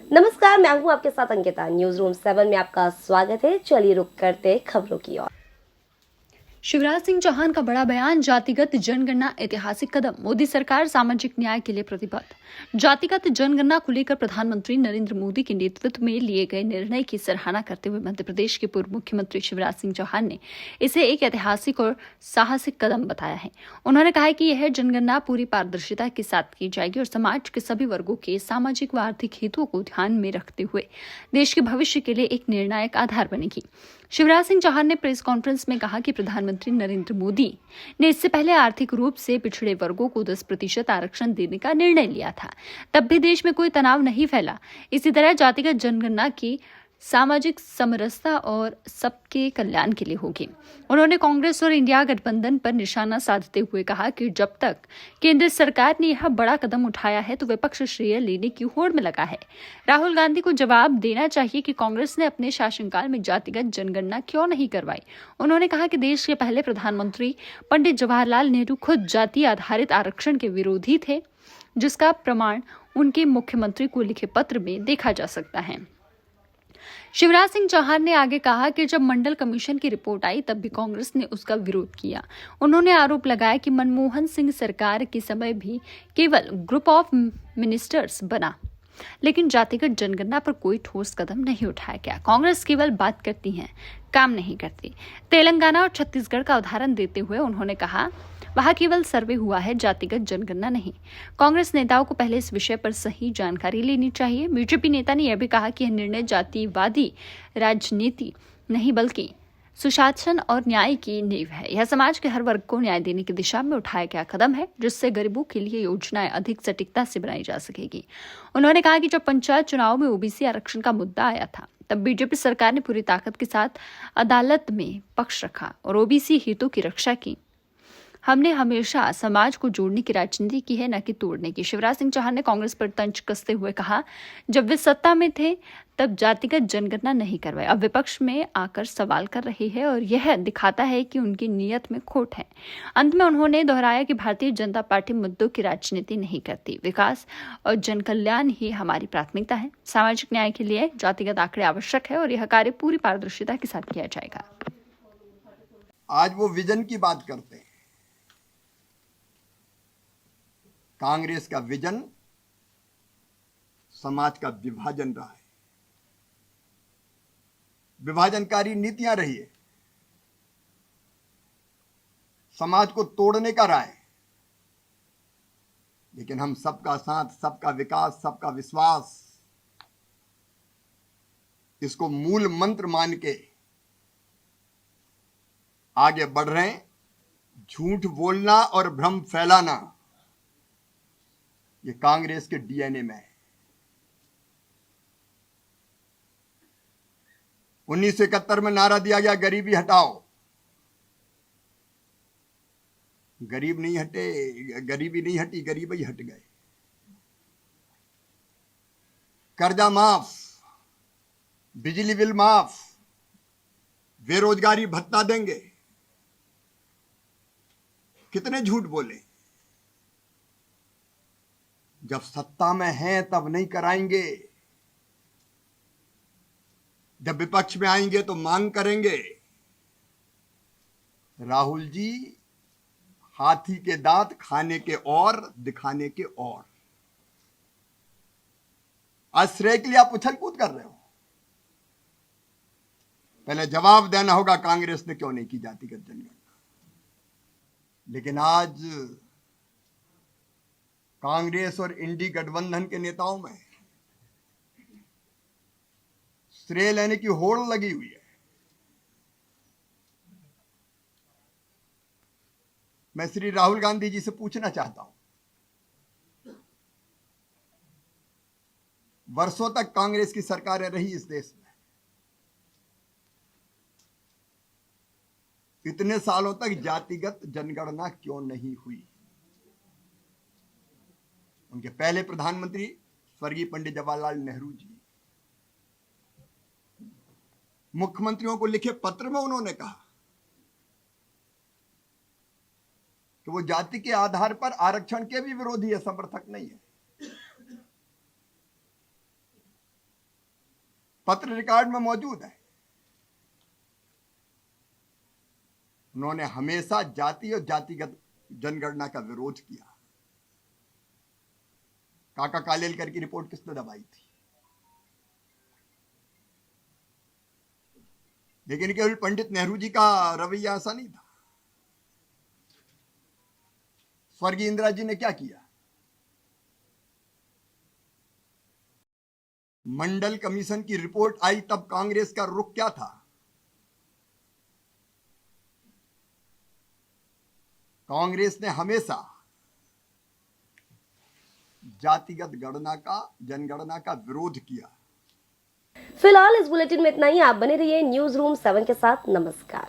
नमस्कार, मैं हूँ आपके साथ अंकिता। न्यूज रूम 7 में आपका स्वागत है। चलिए रुक करते हैं खबरों की ओर। शिवराज सिंह चौहान का बड़ा बयान, जातिगत जनगणना ऐतिहासिक कदम, मोदी सरकार सामाजिक न्याय के लिए प्रतिबद्ध। जातिगत जनगणना को लेकर प्रधानमंत्री नरेंद्र मोदी के नेतृत्व में लिए गए निर्णय की सराहना करते हुए मध्य प्रदेश के पूर्व मुख्यमंत्री शिवराज सिंह चौहान ने इसे एक ऐतिहासिक और साहसिक कदम बताया है। उन्होंने कहा कि यह जनगणना पूरी पारदर्शिता के साथ की जाएगी और समाज के सभी वर्गों के सामाजिक व आर्थिक हितों को ध्यान में रखते हुए देश के भविष्य के लिए एक निर्णायक आधार बनेगी। शिवराज सिंह चौहान ने प्रेस कॉन्फ्रेंस में कहा कि प्रधानमंत्री नरेंद्र मोदी ने इससे पहले आर्थिक रूप से पिछड़े वर्गों को 10% आरक्षण देने का निर्णय लिया था। तब भी देश में कोई तनाव नहीं फैला। इसी तरह जातिगत जनगणना की सामाजिक समरसता और सबके कल्याण के लिए होगी। उन्होंने कांग्रेस और इंडिया गठबंधन पर निशाना साधते हुए कहा कि जब तक केंद्र सरकार ने यह बड़ा कदम उठाया है तो विपक्ष श्रेय लेने की होड़ में लगा है। राहुल गांधी को जवाब देना चाहिए कि कांग्रेस ने अपने शासनकाल में जातिगत जनगणना क्यों नहीं करवाई। उन्होंने कहा कि देश के पहले प्रधानमंत्री पंडित जवाहरलाल नेहरू खुद जाति आधारित आरक्षण के विरोधी थे, जिसका प्रमाण उनके मुख्यमंत्री को लिखे पत्र में देखा जा सकता है। शिवराज सिंह चौहान ने आगे कहा कि जब मंडल कमीशन की रिपोर्ट आई तब भी कांग्रेस ने उसका विरोध किया। उन्होंने आरोप लगाया कि मनमोहन सिंह सरकार के समय भी केवल ग्रुप ऑफ मिनिस्टर्स बना, लेकिन जातिगत जनगणना पर कोई ठोस कदम नहीं उठाया गया। कांग्रेस केवल बात करती है, काम नहीं करती। तेलंगाना और छत्तीसगढ़ का उदाहरण देते हुए उन्होंने कहा, वहां केवल सर्वे हुआ है, जातिगत जनगणना नहीं। कांग्रेस नेताओं को पहले इस विषय पर सही जानकारी लेनी चाहिए। बीजेपी नेता ने यह भी कहा कि यह निर्णय जातिवादी राजनीति नहीं बल्कि सुशासन और न्याय की नींव है। यह समाज के हर वर्ग को न्याय देने की दिशा में उठाया गया कदम है, जिससे गरीबों के लिए योजनाएं अधिक सटीकता से बनाई जा सकेगी। उन्होंने कहा कि जब पंचायत चुनाव में ओबीसी आरक्षण का मुद्दा आया था तब बीजेपी सरकार ने पूरी ताकत के साथ अदालत में पक्ष रखा और ओबीसी हितों की रक्षा की। हमने हमेशा समाज को जोड़ने की राजनीति की है, न कि तोड़ने की। शिवराज सिंह चौहान ने कांग्रेस पर तंज कसते हुए कहा, जब वे सत्ता में थे तब जातिगत जनगणना नहीं करवाई, अब विपक्ष में आकर सवाल कर रहे हैं और यह दिखाता है कि उनकी नीयत में खोट है। अंत में उन्होंने दोहराया कि भारतीय जनता पार्टी मुद्दों की राजनीति नहीं करती, विकास और जनकल्याण ही हमारी प्राथमिकता है। सामाजिक न्याय के लिए जातिगत आंकड़े आवश्यक है और यह कार्य पूरी पारदर्शिता के साथ किया जाएगा। आज वो विजन की बात करते हैं। कांग्रेस का विजन समाज का विभाजन रहा है, विभाजनकारी नीतियां रही है, समाज को तोड़ने का रहा है। लेकिन हम सबका साथ, सबका विकास, सबका विश्वास, इसको मूल मंत्र मान के आगे बढ़ रहे हैं। झूठ बोलना और भ्रम फैलाना ये कांग्रेस के डीएनए में है। 1971 में नारा दिया गया, गरीबी हटाओ। गरीब नहीं हटे, गरीबी नहीं हटी, गरीब ही हट गए। कर्जा माफ, बिजली बिल माफ, बेरोजगारी भत्ता देंगे। कितने झूठ बोले। जब सत्ता में हैं तब नहीं कराएंगे, जब विपक्ष में आएंगे तो मांग करेंगे। राहुल जी, हाथी के दांत खाने के और दिखाने के और। आज श्रेय के लिए आप उछल कूद कर रहे हो। पहले जवाब देना होगा कांग्रेस ने क्यों नहीं की जातिगत जनगणना। लेकिन आज कांग्रेस और इंडी गठबंधन के नेताओं में श्रेय लेने की होड़ लगी हुई है। मैं श्री राहुल गांधी जी से पूछना चाहता हूं, वर्षों तक कांग्रेस की सरकारें रही इस देश में, इतने सालों तक जातिगत जनगणना क्यों नहीं हुई? उनके पहले प्रधानमंत्री स्वर्गीय पंडित जवाहरलाल नेहरू जी, मुख्यमंत्रियों को लिखे पत्र में उन्होंने कहा कि वो जाति के आधार पर आरक्षण के भी विरोधी है, समर्थक नहीं है। पत्र रिकॉर्ड में मौजूद है। उन्होंने हमेशा जाति और जातिगत जनगणना का विरोध किया। काका कालेलकर की रिपोर्ट किसने दबाई थी? लेकिन केवल पंडित नेहरू जी का रवैया ऐसा नहीं था। स्वर्गीय इंदिरा जी ने क्या किया? मंडल कमीशन की रिपोर्ट आई तब कांग्रेस का रुख क्या था? कांग्रेस ने हमेशा जातिगत जनगणना का विरोध किया। फिलहाल इस बुलेटिन में इतना ही। आप बने रहिए न्यूज रूम 7 के साथ। नमस्कार।